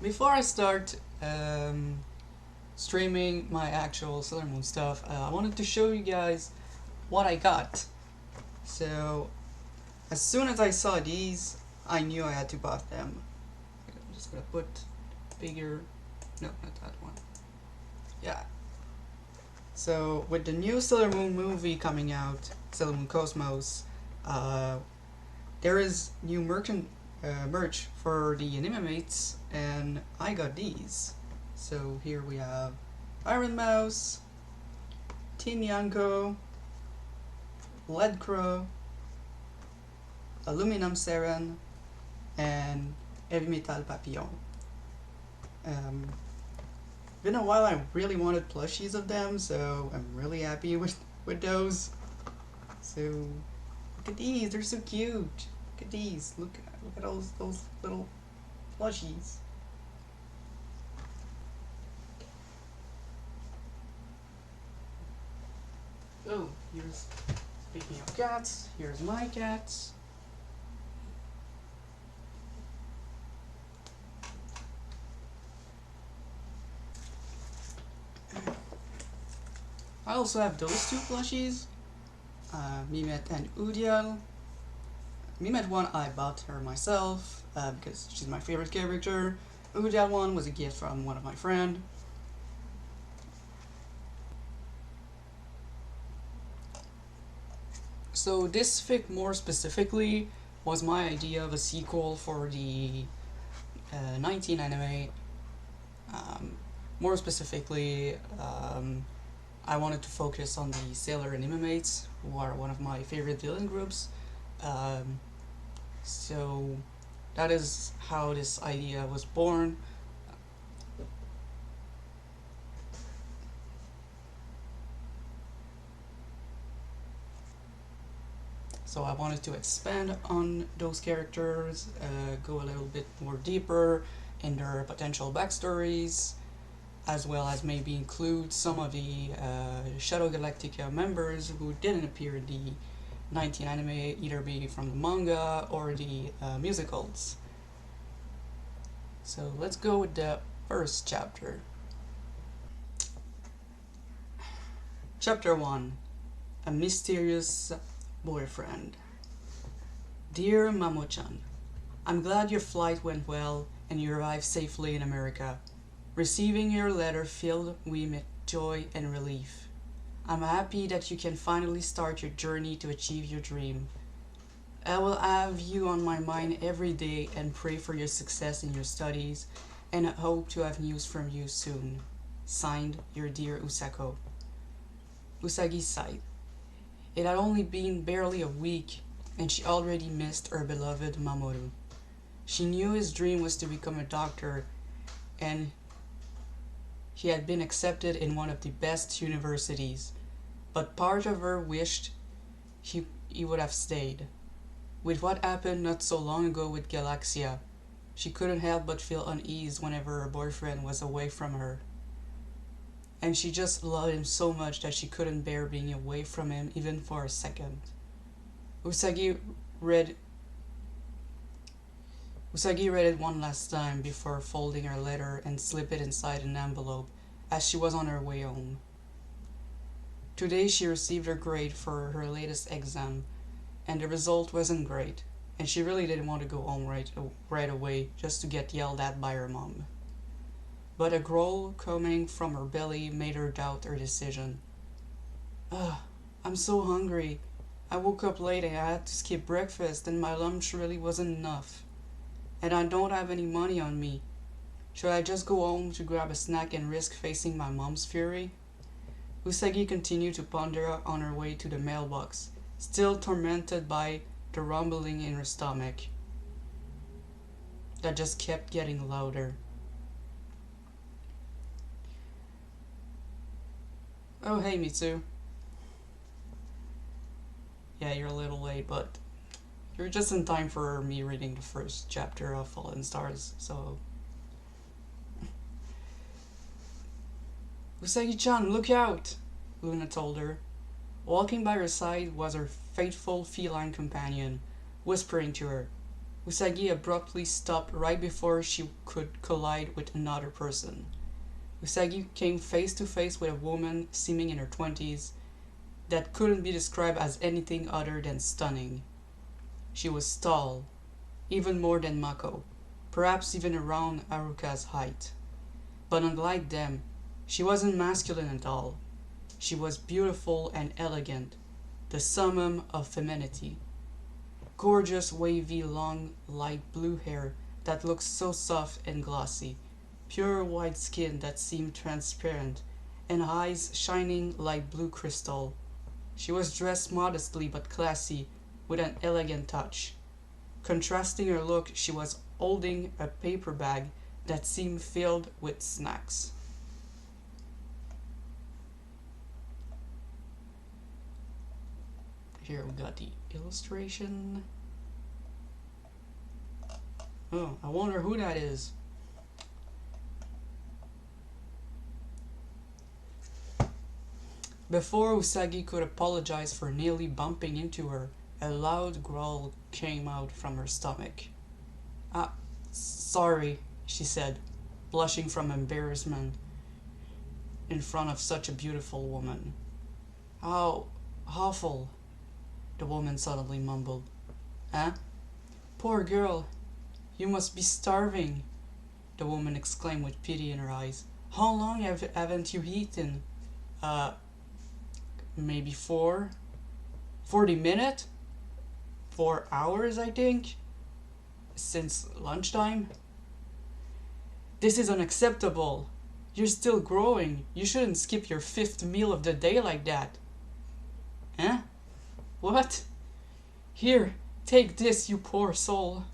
Before I start streaming my actual Sailor Moon stuff, I wanted to show you guys what I got. So, as soon as I saw these, I knew I had to buy them. I'm just gonna put bigger. No, not that one. Yeah. So, with the new Sailor Moon movie coming out, Sailor Moon Cosmos, uh, there is new merch for the Animemates, and I got these. So here we have Iron Mouse, Teen Yanko, Lead Crow, Aluminum Seren, and Heavy Metal Papillon. Um, Been a while. I really wanted plushies of them, so I'm really happy with those. So look at these; they're so cute. Look at these. Look at those little plushies. Oh, here's, speaking of cats, here's my cats. I also have those two plushies, Mimet and Udiel. Mimet one I bought her myself because she's my favorite character. Udiel one was a gift from one of my friends. So this fic more specifically was my idea of a sequel for the 19 anime. More specifically, I wanted to focus on the Sailor Animemates, who are one of my favorite villain groups. So that is how this idea was born. So I wanted to expand on those characters, go a little bit more deeper in their potential backstories, as well as maybe include some of the Shadow Galactica members who didn't appear in the 19 anime, either be from the manga or the musicals. So let's go with the first chapter. Chapter 1: A Mysterious Boyfriend. Dear Mamo-chan, I'm glad your flight went well and you arrived safely in America. Receiving your letter filled me with joy and relief. I'm happy that you can finally start your journey to achieve your dream. I will have you on my mind every day and pray for your success in your studies, and I hope to have news from you soon. Signed, your dear Usako. Usagi sighed. It had only been barely a week, and she already missed her beloved Mamoru. She knew his dream was to become a doctor, and he had been accepted in one of the best universities, but part of her wished he would have stayed. With what happened not so long ago with Galaxia, she couldn't help but feel unease whenever her boyfriend was away from her. And she just loved him so much that she couldn't bear being away from him even for a second. Usagi read it one last time before folding her letter and slipped it inside an envelope as she was on her way home. Today she received her grade for her latest exam, and the result wasn't great, and she really didn't want to go home right away just to get yelled at by her mom. But a growl coming from her belly made her doubt her decision. Ugh, I'm so hungry. I woke up late and I had to skip breakfast and my lunch really wasn't enough. And I don't have any money on me. Should I just go home to grab a snack and risk facing my mom's fury? Usagi continued to ponder on her way to the mailbox, still tormented by the rumbling in her stomach that just kept getting louder. Oh, hey, Mitsu. Yeah, you're a little late, but you're just in time for me reading the first chapter of Fallen Stars, so... Usagi-chan, look out! Luna told her. Walking by her side was her faithful feline companion, whispering to her, Usagi abruptly stopped right before she could collide with another person. Usagi came face to face with a woman seeming in her 20s that couldn't be described as anything other than stunning. She was tall, even more than Mako, perhaps even around Haruka's height. But unlike them, she wasn't masculine at all. She was beautiful and elegant, the summum of femininity. Gorgeous, wavy, long, light blue hair that looked so soft and glossy, pure white skin that seemed transparent, and eyes shining like blue crystal. She was dressed modestly but classy, with an elegant touch. Contrasting her look, she was holding a paper bag that seemed filled with snacks. Here we got the illustration. Oh, I wonder who that is. Before Usagi could apologize for nearly bumping into her, a loud growl came out from her stomach. Sorry, she said, blushing from embarrassment in front of such a beautiful woman. How awful, the woman suddenly mumbled. Huh? Poor girl, you must be starving, the woman exclaimed with pity in her eyes. How long haven't you eaten? Maybe 40 minutes? 4 hours, I think? Since lunchtime? This is unacceptable. You're still growing. You shouldn't skip your 5th meal of the day like that. Huh? What? Here, take this, you poor soul.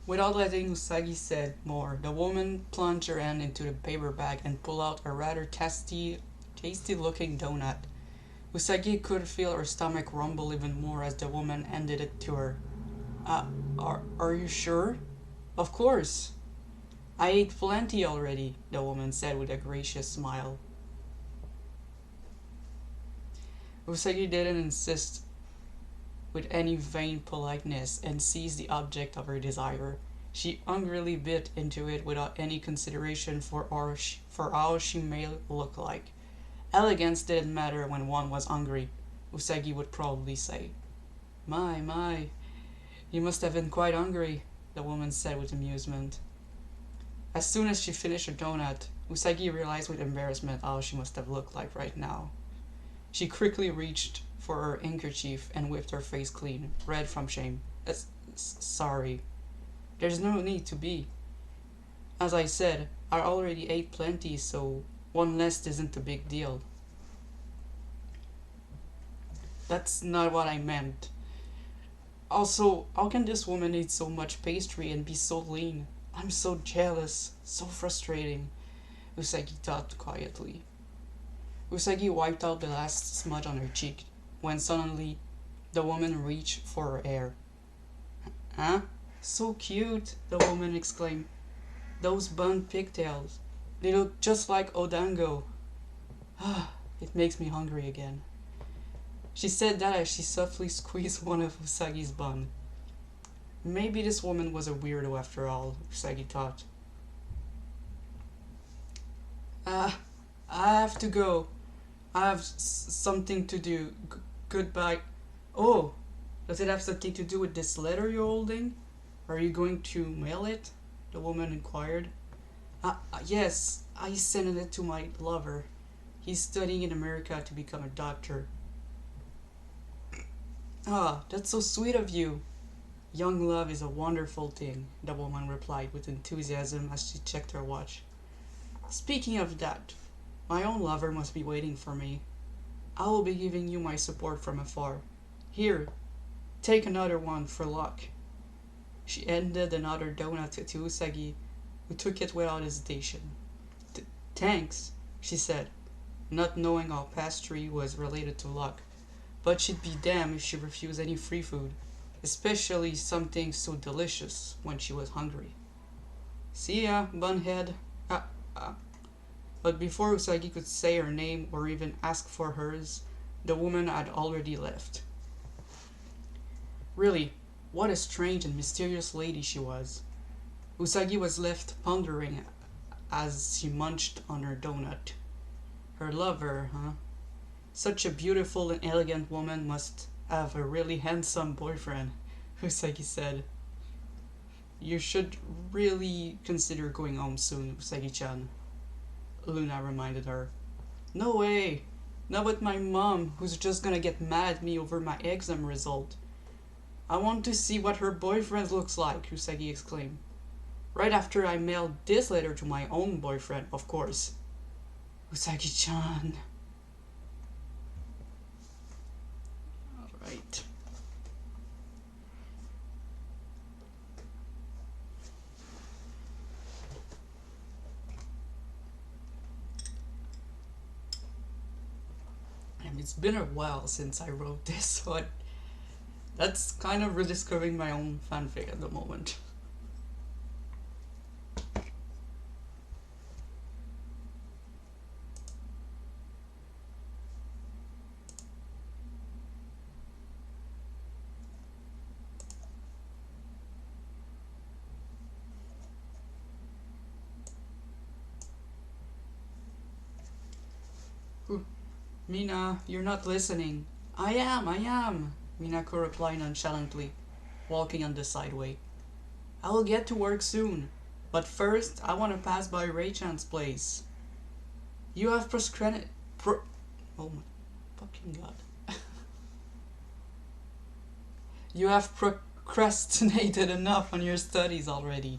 Without letting Usagi say more, the woman plunged her hand into the paper bag and pulled out a rather tasty-looking donut. Usagi could feel her stomach rumble even more as the woman handed it to her. Are you sure? Of course. I ate plenty already, the woman said with a gracious smile. Usagi didn't insist with any vain politeness and seized the object of her desire. She hungrily bit into it without any consideration for how she may look like. Elegance didn't matter when one was hungry, Usagi would probably say. My, you must have been quite hungry, the woman said with amusement. As soon as she finished her donut, Usagi realized with embarrassment how she must have looked like right now. She quickly reached for her handkerchief and wiped her face clean, red from shame. Sorry. There's no need to be. As I said, I already ate plenty, so one less isn't a big deal. That's not what I meant. Also, how can this woman eat so much pastry and be so lean? I'm so jealous, so frustrating, Usagi thought quietly. Usagi wiped out the last smudge on her cheek, when suddenly the woman reached for her hair. Huh? So cute, the woman exclaimed. Those bun pigtails. They look just like Odango. It makes me hungry again. She said that as she softly squeezed one of Usagi's bun. Maybe this woman was a weirdo after all, Usagi thought. I have to go. I have something to do. Goodbye. Oh, does it have something to do with this letter you're holding? Are you going to mail it? The woman inquired. Yes, I sent it to my lover. He's studying in America to become a doctor. That's so sweet of you. Young love is a wonderful thing, the woman replied with enthusiasm as she checked her watch. Speaking of that, my own lover must be waiting for me. I will be giving you my support from afar. Here, take another one for luck. She handed another donut to Usagi, who took it without hesitation. Thanks, she said, not knowing how pastry was related to luck. But she'd be damned if she refused any free food, especially something so delicious when she was hungry. See ya, bunhead. But before Usagi could say her name or even ask for hers, The woman had already left. Really, what a strange and mysterious lady she was. Usagi was left pondering as she munched on her donut. Her lover, huh? Such a beautiful and elegant woman must have a really handsome boyfriend, Usagi said. You should really consider going home soon, Usagi-chan, Luna reminded her. No way! Not with my mom, who's just gonna get mad at me over my exam result. I want to see what her boyfriend looks like, Usagi exclaimed. Right after I mailed this letter to my own boyfriend, of course. Usagi-chan. Alright. And it's been a while since I wrote this, so that's kind of rediscovering my own fanfic at the moment. Mina, you're not listening. I am, Minako replied nonchalantly, walking on the sideway. I will get to work soon, but first I want to pass by Ray-chan's place. You have oh my fucking god. You have procrastinated enough on your studies already,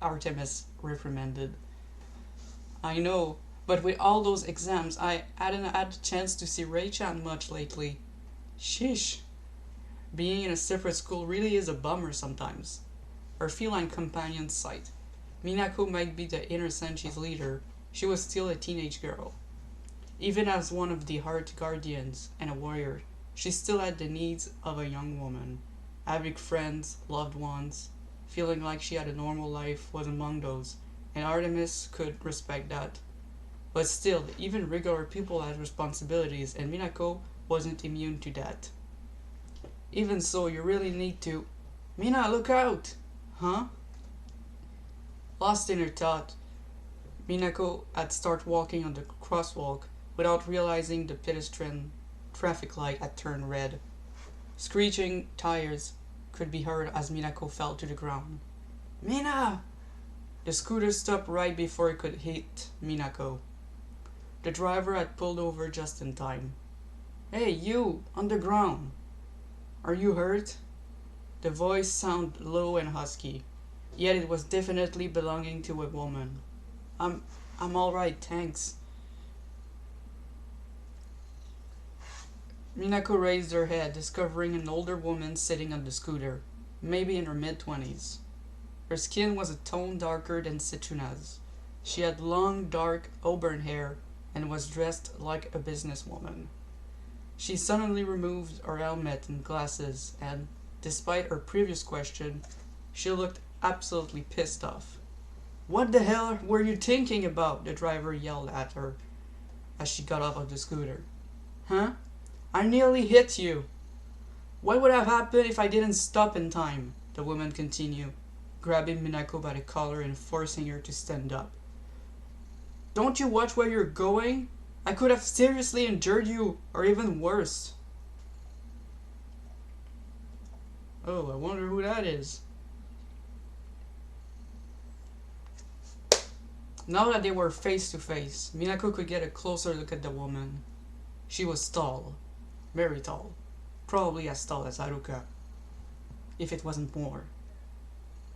Artemis reprimanded. I know, but with all those exams, I hadn't had a chance to see Ray-chan much lately. Sheesh. Being in a separate school really is a bummer sometimes. Her feline companion sighed. Minako might be the inner Senchi's leader. She was still a teenage girl. Even as one of the Heart Guardians and a warrior, she still had the needs of a young woman. Having friends, loved ones, feeling like she had a normal life was among those, and Artemis could respect that. But still, even regular people had responsibilities, and Minako wasn't immune to that. Even so, you really need to... Mina, look out! Huh? Lost in her thought, Minako had started walking on the crosswalk without realizing the pedestrian traffic light had turned red. Screeching tires could be heard as Minako fell to the ground. Mina! The scooter stopped right before it could hit Minako. The driver had pulled over just in time. Hey, you, on the ground. Are you hurt? The voice sounded low and husky, yet it was definitely belonging to a woman. I'm alright, thanks. Minako raised her head, discovering an older woman sitting on the scooter, maybe in her mid-20s. Her skin was a tone darker than Citruna's. She had long, dark, auburn hair and was dressed like a businesswoman. She suddenly removed her helmet and glasses, and, despite her previous question, she looked absolutely pissed off. What the hell were you thinking about? The driver yelled at her as she got off of the scooter. Huh? I nearly hit you. What would have happened if I didn't stop in time? The woman continued, grabbing Minako by the collar and forcing her to stand up. Don't you watch where you're going? I could have seriously injured you, or even worse. Oh, I wonder who that is. Now that they were face to face, Minako could get a closer look at the woman. She was tall. Very tall. Probably as tall as Haruka, if it wasn't more.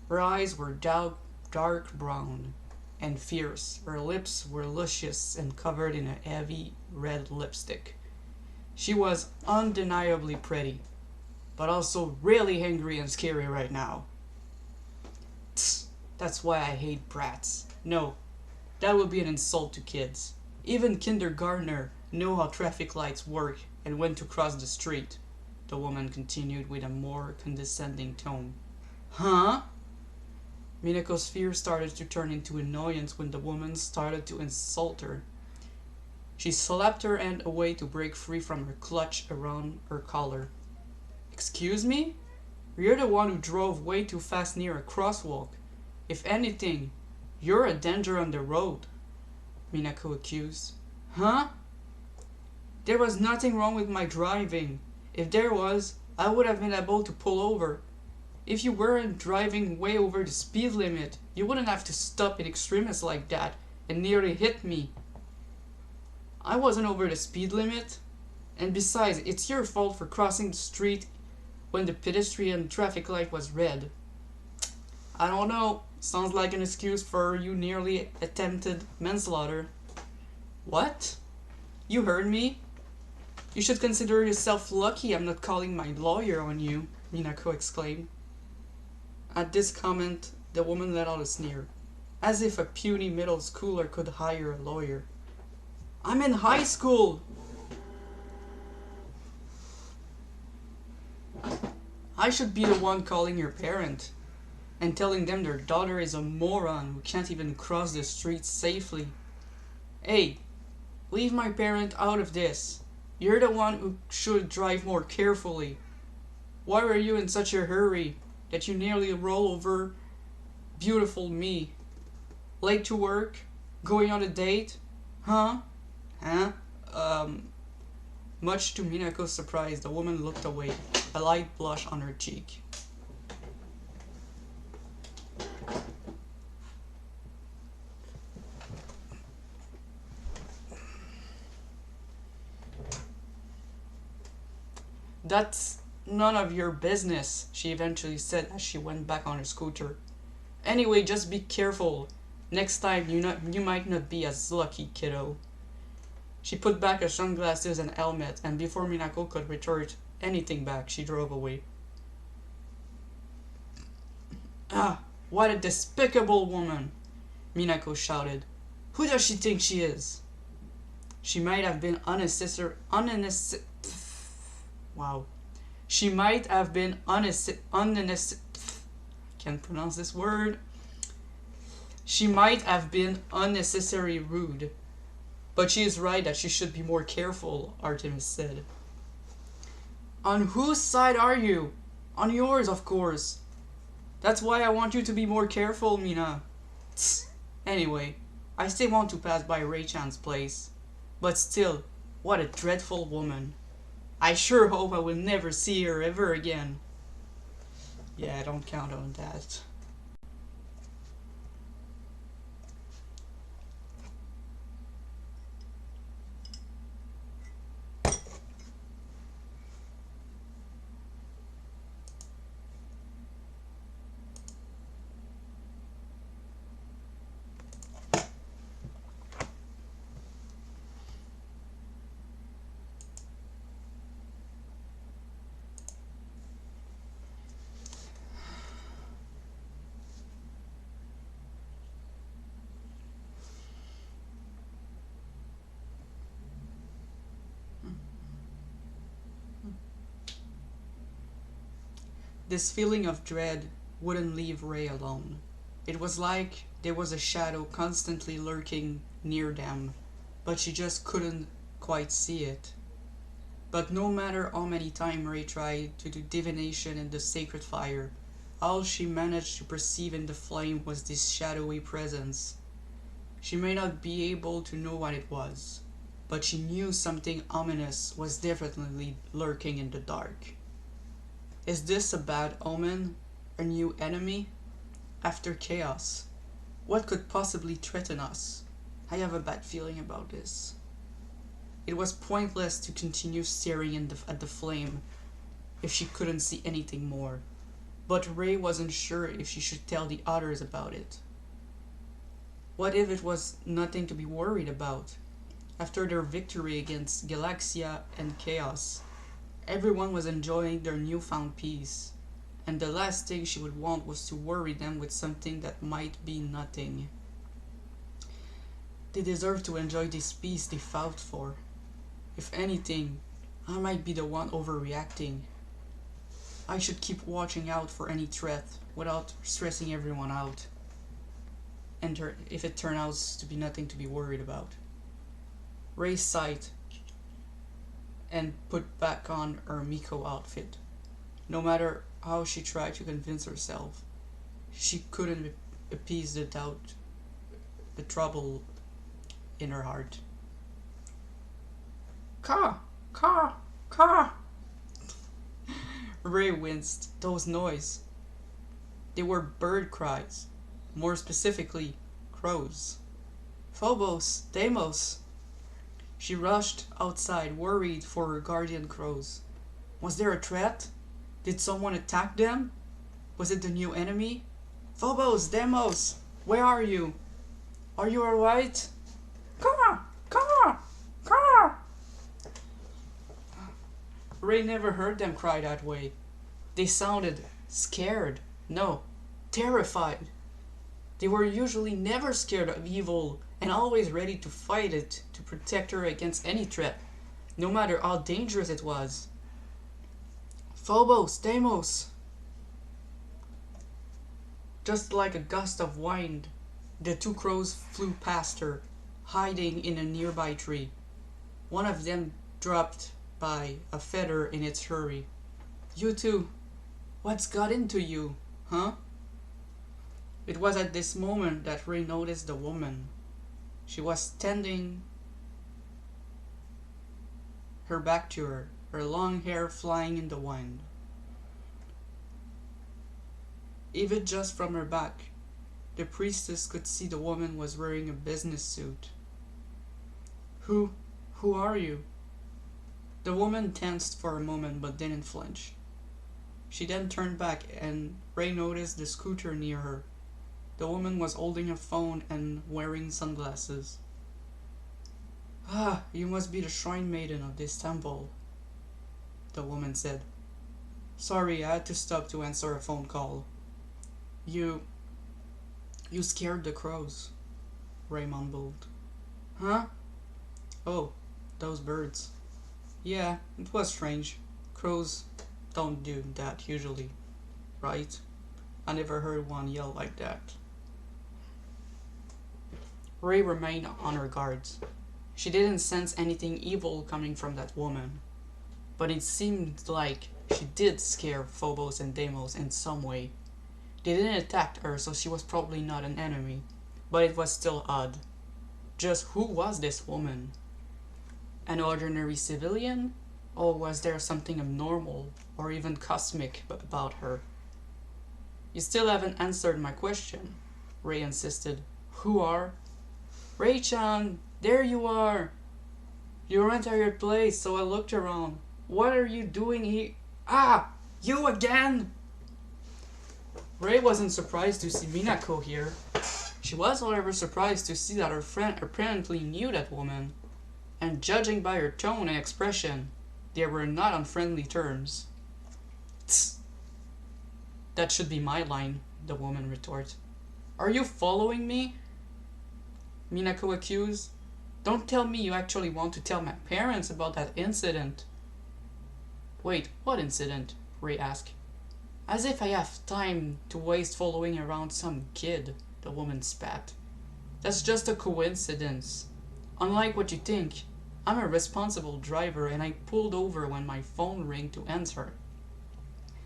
Her eyes were dark brown and fierce. Her lips were luscious and covered in a heavy red lipstick. She was undeniably pretty, but also really angry and scary right now. Tsk, that's why I hate brats. No, that would be an insult to kids. Even kindergartners know how traffic lights work and when to cross the street, the woman continued with a more condescending tone. Huh? Minako's fear started to turn into annoyance when the woman started to insult her. She slapped her hand away to break free from her clutch around her collar. Excuse me? You're the one who drove way too fast near a crosswalk. If anything, you're a danger on the road, Minako accused. Huh? There was nothing wrong with my driving. If there was, I would have been able to pull over. If you weren't driving way over the speed limit, you wouldn't have to stop in extremis like that and nearly hit me. I wasn't over the speed limit. And besides, it's your fault for crossing the street when the pedestrian traffic light was red. I don't know. Sounds like an excuse for you nearly attempted manslaughter. What? You heard me? You should consider yourself lucky I'm not calling my lawyer on you, Minako exclaimed. At this comment, the woman let out a sneer, as if a puny middle schooler could hire a lawyer. I'm in high school! I should be the one calling your parent and telling them their daughter is a moron who can't even cross the street safely. Hey, leave my parent out of this. You're the one who should drive more carefully. Why were you in such a hurry that you nearly roll over beautiful me? Late to work? Going on a date? Huh? Much to Minako's surprise, the woman looked away, a light blush on her cheek. That's none of your business, she eventually said as she went back on her scooter. Anyway, just be careful. Next time you might not be as lucky, kiddo. She put back her sunglasses and helmet, and before Minako could retort anything back, she drove away. Ah, what a despicable woman, Minako shouted. Who does she think she is? She might have been She might have been can't pronounce this word. She might have been unnecessarily rude. But she is right that she should be more careful, Artemis said. On whose side are you? On yours, of course. That's why I want you to be more careful, Mina. Tsk. Anyway, I still want to pass by Ray-chan's place. But still, what a dreadful woman. I sure hope I will never see her ever again. Yeah, don't count on that. This feeling of dread wouldn't leave Ray alone. It was like there was a shadow constantly lurking near them, but she just couldn't quite see it. But no matter how many times Ray tried to do divination in the sacred fire, all she managed to perceive in the flame was this shadowy presence. She may not be able to know what it was, but she knew something ominous was definitely lurking in the dark. Is this a bad omen? A new enemy? After chaos, what could possibly threaten us? I have a bad feeling about this. It was pointless to continue staring at the flame if she couldn't see anything more, but Ray wasn't sure if she should tell the others about it. What if it was nothing to be worried about? After their victory against Galaxia and Chaos, everyone was enjoying their newfound peace, and the last thing she would want was to worry them with something that might be nothing. They deserve to enjoy this peace they fought for. If anything, I might be the one overreacting. I should keep watching out for any threat without stressing everyone out, and if it turns out to be nothing to be worried about. Ray sighed and put back on her Miko outfit. No matter how she tried to convince herself, she couldn't appease the doubt, the trouble in her heart. Caw! Caw! Caw! Ray winced. Those noises. They were bird cries. More specifically, crows. Phobos! Deimos! She rushed outside, worried for her guardian crows. Was there a threat? Did someone attack them? Was it the new enemy? Phobos! Deimos! Where are you? Are you alright? Caw! Caw! Caw! Ray never heard them cry that way. They sounded scared. No, terrified. They were usually never scared of evil and always ready to fight it to protect her against any threat, no matter how dangerous it was. Phobos, Deimos! Just like a gust of wind, the two crows flew past her, hiding in a nearby tree. One of them dropped by a feather in its hurry. You two, what's got into you, huh? It was at this moment that Ray noticed the woman. She was standing, her back to her, her long hair flying in the wind. Even just from her back, the priestess could see the woman was wearing a business suit. Who are you? The woman tensed for a moment but didn't flinch. She then turned back and Ray noticed the scooter near her. The woman was holding a phone and wearing sunglasses. Ah, you must be the shrine maiden of this temple, the woman said. Sorry, I had to stop to answer a phone call. You scared the crows, Ray mumbled. Huh? Oh, those birds. Yeah, it was strange. Crows don't do that usually, right? I never heard one yell like that. Ray remained on her guard. She didn't sense anything evil coming from that woman, but it seemed like she did scare Phobos and Deimos in some way. They didn't attack her, so she was probably not an enemy, but it was still odd. Just who was this woman? An ordinary civilian? Or was there something abnormal or even cosmic about her? You still haven't answered my question, Ray insisted. Who are? Ray-chan, there you are! You entered your place, so I looked around. What are you doing here? Ah! You again! Ray wasn't surprised to see Minako here. She was, however, surprised to see that her friend apparently knew that woman, and judging by her tone and expression, they were not on friendly terms. Tss. That should be my line, the woman retorted. Are you following me? Minako accused. Don't tell me you actually want to tell my parents about that incident. Wait, what incident? Ray asked. As if I have time to waste following around some kid, the woman spat. That's just a coincidence. Unlike what you think, I'm a responsible driver and I pulled over when my phone rang to answer.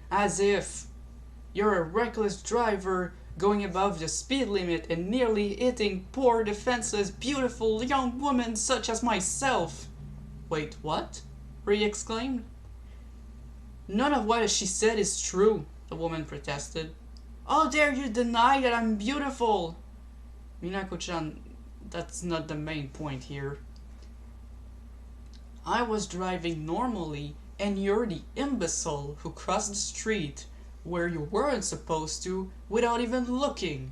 As if you're a reckless driver going above the speed limit and nearly hitting poor, defenseless, beautiful young women such as myself. Wait, what? Ray exclaimed. None of what she said is true, the woman protested. How dare you deny that I'm beautiful? Minako-chan, that's not the main point here. I was driving normally and you're the imbecile who crossed the street where you weren't supposed to without even looking.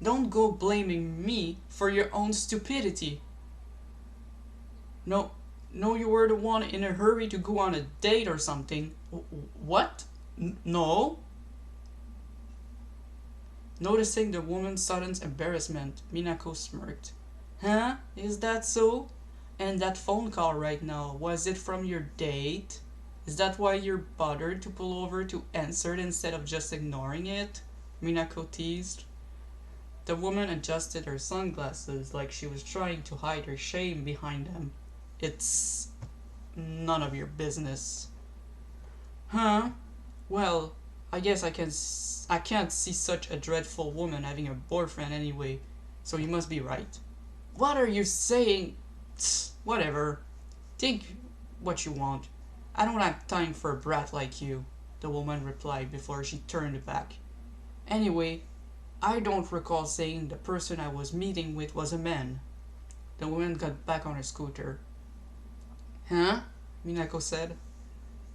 Don't go blaming me for your own stupidity. No, you were the one in a hurry to go on a date or something. What? No? Noticing the woman's sudden embarrassment, Minako smirked. Huh? Is that so? And that phone call right now, was it from your date? Is that why you're bothered to pull over to answer it instead of just ignoring it? Minako teased. The woman adjusted her sunglasses like she was trying to hide her shame behind them. It's none of your business. Huh? Well, I guess I can't see such a dreadful woman having a boyfriend anyway, so you must be right. What are you saying? Tsk, whatever. Think what you want. I don't have time for a brat like you, the woman replied before she turned back. Anyway, I don't recall saying the person I was meeting with was a man. The woman got back on her scooter. Huh? Minako said.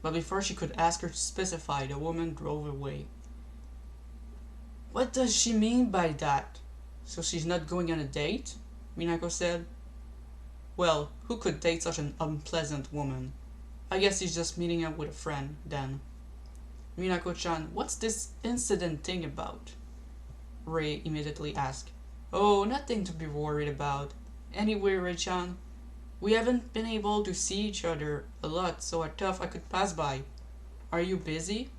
But before she could ask her to specify, the woman drove away. What does she mean by that? So she's not going on a date? Minako said. Well, who could date such an unpleasant woman? I guess he's just meeting up with a friend, then. Minako-chan, what's this incident thing about? Ray immediately asked. Oh, nothing to be worried about. Anyway, Ray-chan, we haven't been able to see each other a lot, so I thought I could pass by. Are you busy?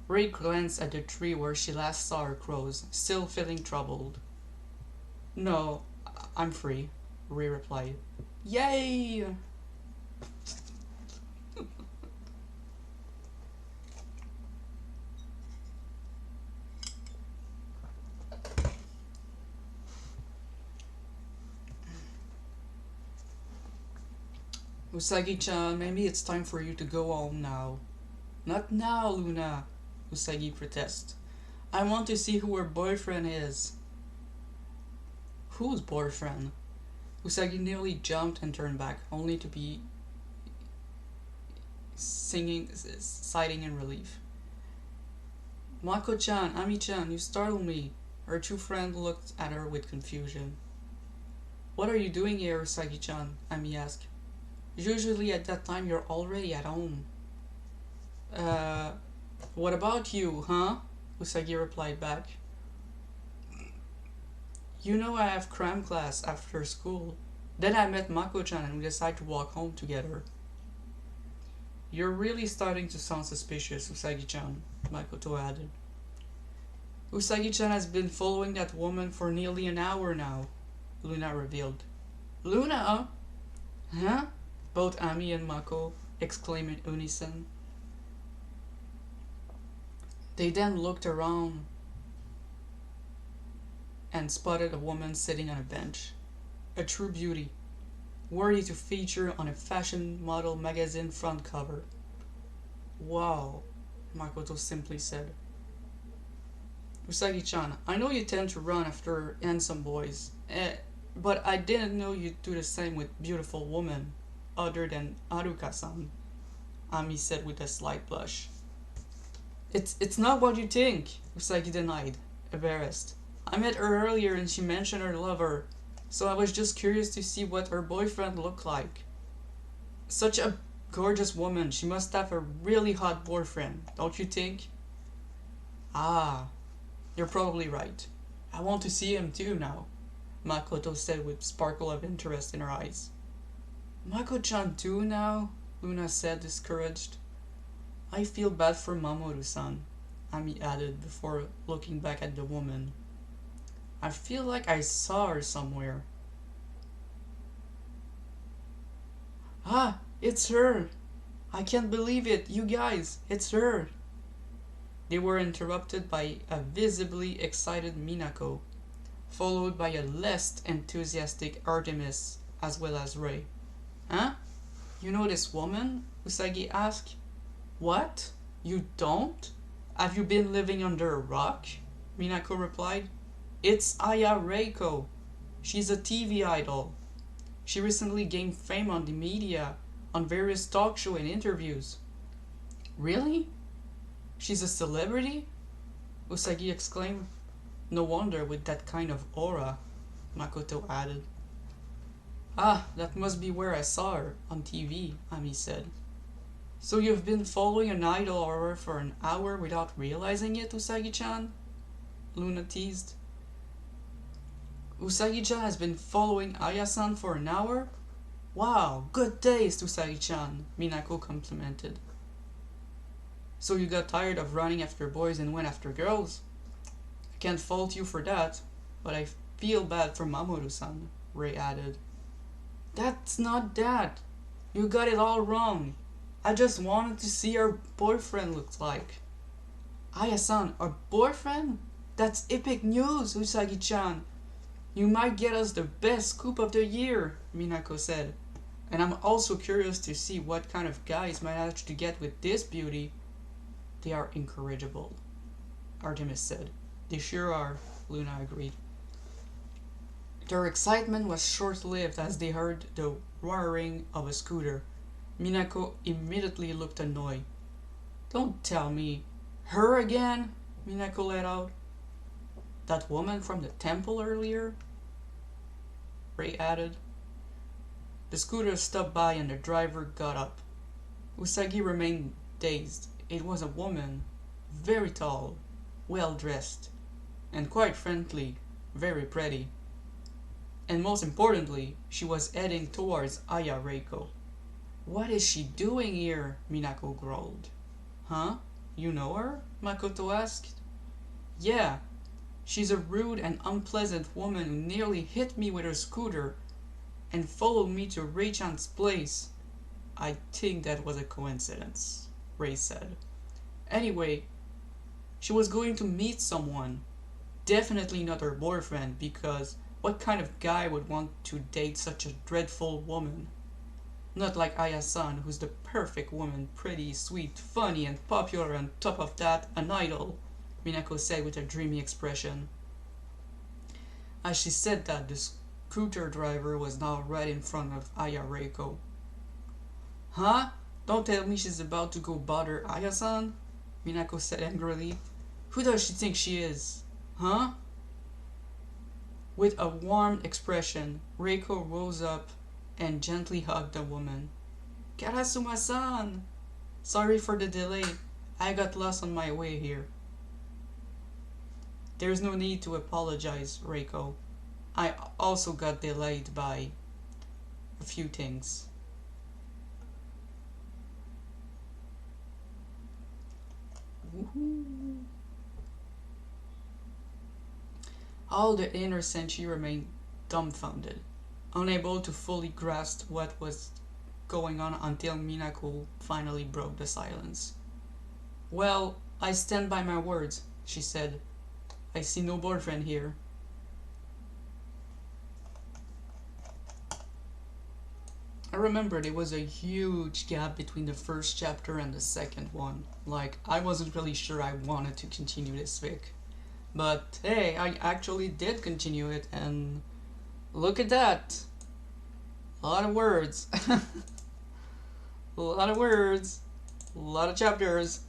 Ray glanced at the tree where she last saw her crows, still feeling troubled. No, I'm free, Ray replied. Yay! Usagi-chan, maybe it's time for you to go home now. Not now, Luna, Usagi protests. I want to see who her boyfriend is. Whose boyfriend? Usagi nearly jumped and turned back, only to be sighing in relief. Mako-chan, Ami-chan, you startled me. Her two friends looked at her with confusion. What are you doing here, Usagi-chan? Ami asked. Usually at that time you're already at home. What about you, huh? Usagi replied back. You know I have cram class after school. Then I met Mako-chan and we decided to walk home together. You're really starting to sound suspicious, Usagi-chan, Makoto added. Usagi-chan has been following that woman for nearly an hour now, Luna revealed. Luna? Huh? Both Ami and Mako exclaimed in unison. They then looked around and spotted a woman sitting on a bench. A true beauty, worthy to feature on a fashion model magazine front cover. Wow, Makoto simply said. Usagi-chan, I know you tend to run after handsome boys, but I didn't know you'd do the same with beautiful women, other than Haruka-san, Ami said with a slight blush. It's not what you think, Usagi denied, embarrassed. I met her earlier and she mentioned her lover, so I was just curious to see what her boyfriend looked like. Such a gorgeous woman, she must have a really hot boyfriend, don't you think? Ah, you're probably right. I want to see him too now, Makoto said with sparkle of interest in her eyes. Mako-chan too now? Luna said, discouraged. I feel bad for Mamoru-san, Ami added before looking back at the woman. I feel like I saw her somewhere. Ah, it's her! I can't believe it, you guys, it's her! They were interrupted by a visibly excited Minako, followed by a less enthusiastic Artemis, as well as Ray. Huh? You know this woman? Usagi asked. What? You don't? Have you been living under a rock? Minako replied. It's Aya Reiko. She's a TV idol. She recently gained fame on the media, on various talk shows and interviews. Really? She's a celebrity? Usagi exclaimed. No wonder with that kind of aura, Makoto added. Ah, that must be where I saw her, on TV, Ami said. So you've been following an idol aura for an hour without realizing it, Usagi-chan? Luna teased. Usagi-chan has been following Aya-san for an hour? Wow, good taste, Usagi-chan, Minako complimented. So you got tired of running after boys and went after girls? I can't fault you for that, but I feel bad for Mamoru-san, Ray added. That's not that. You got it all wrong. I just wanted to see our boyfriend looks like. Aya-san, our boyfriend? That's epic news, Usagi-chan. You might get us the best scoop of the year, Minako said. And I'm also curious to see what kind of guys manage to get with this beauty. They are incorrigible, Artemis said. They sure are, Luna agreed. Their excitement was short-lived as they heard the whirring of a scooter. Minako immediately looked annoyed. Don't tell me. Her again? Minako let out. That woman from the temple earlier? Ray added. The scooter stopped by and the driver got up. Usagi remained dazed. It was a woman, very tall, well dressed, and quite frankly, very pretty. And most importantly, she was heading towards Aya Reiko. What is she doing here? Minako growled. Huh? You know her? Makoto asked. Yeah, she's a rude and unpleasant woman who nearly hit me with her scooter and followed me to Rei-chan's place. I think that was a coincidence, Ray said. Anyway, she was going to meet someone. Definitely not her boyfriend, because what kind of guy would want to date such a dreadful woman? Not like Aya-san, who's the perfect woman, pretty, sweet, funny, and popular, and top of that, an idol, Minako said with a dreamy expression. As she said that, the scooter driver was now right in front of Aya Reiko. Huh? Don't tell me she's about to go bother Aya-san? Minako said angrily. Who does she think she is? Huh? With a warm expression, Reiko rose up and gently hugged the woman. Karasuma-san! Sorry for the delay. I got lost on my way here. There's no need to apologize, Reiko. I also got delayed by a few things. Woohoo. All the inner Senshi remained dumbfounded, unable to fully grasp what was going on until Minako finally broke the silence. Well, I stand by my words, she said. I see no boyfriend here. I remember there was a huge gap between the first chapter and the second one. Like, I wasn't really sure I wanted to continue this fic. But hey, I actually did continue it, and look at that! A lot of words. A lot of words. A lot of chapters.